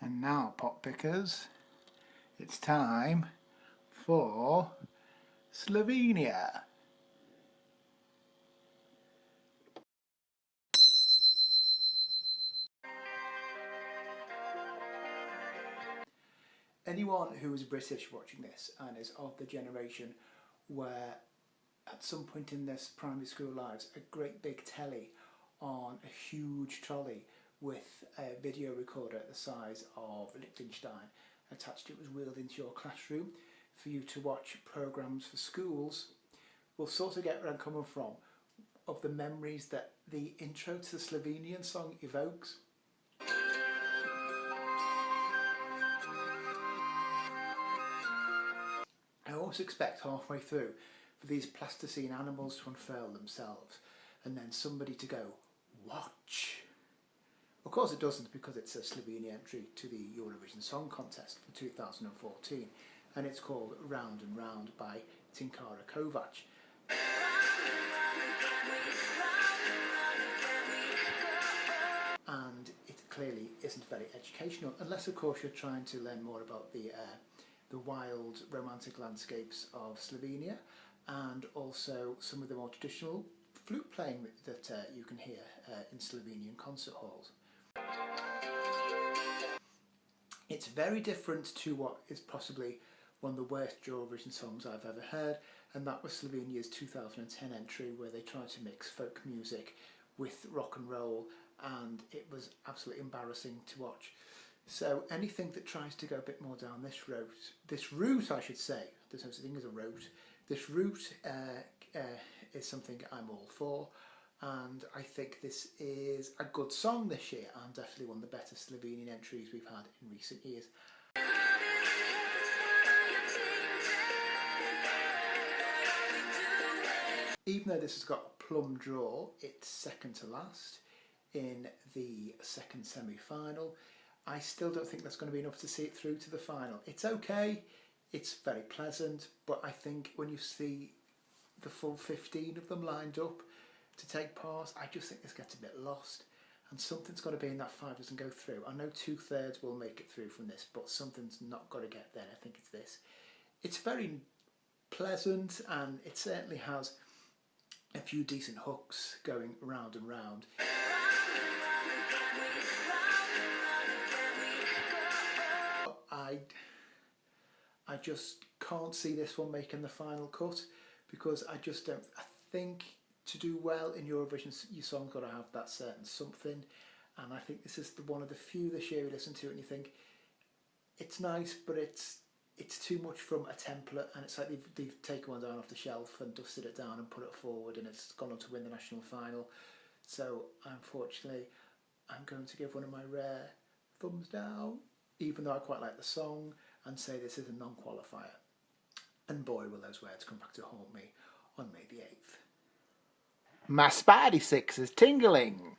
And now, pot pickers, it's time for Slovenia. Anyone who is British watching this and is of the generation where at some point in their primary school lives a great big telly on a huge trolley with a video recorder the size of Liechtenstein attached to it was wheeled into your classroom for you to watch programmes for schools will sort of get where I'm coming from, of the memories that the intro to the Slovenian song evokes. I always expect halfway through for these plasticine animals to unfurl themselves and then somebody to go, watch. Of course it doesn't, because it's a Slovenia entry to the Eurovision Song Contest for 2014 and it's called Round and Round by Tinkara Kovac. And it clearly isn't very educational, unless of course you're trying to learn more about the wild romantic landscapes of Slovenia and also some of the more traditional flute playing that you can hear in Slovenian concert halls. It's very different to what is possibly one of the worst Eurovision songs I've ever heard, and that was Slovenia's 2010 entry where they tried to mix folk music with rock and roll, and it was absolutely embarrassing to watch. So anything that tries to go a bit more down this route I should say, there's no such thing as a route, this route is something I'm all for, and I think this is a good song this year and definitely one of the better Slovenian entries we've had in recent years. Even though this has got a plum draw, it's second to last in the second semi-final. I still don't think that's going to be enough to see it through to the final. It's okay, it's very pleasant, but I think when you see the full 15 of them lined up to take part, I just think this gets a bit lost, and something's got to be in that 5 doesn't go through. I know 2/3 will make it through from this, but something's not got to get there. I think it's this. It's very pleasant and it certainly has a few decent hooks going round and round. I just can't see this one making the final cut, because I just don't. I think to do well in Eurovision, your song's got to have that certain something, and I think this is one of the few this year you listen to it and you think it's nice, but it's too much from a template, and it's like they've taken one down off the shelf and dusted it down and put it forward, and it's gone on to win the national final. So unfortunately, I'm going to give one of my rare thumbs down, even though I quite like the song, and say this is a non-qualifier. And boy, will those words come back to haunt me on May the 8th. My spidey sense is tingling.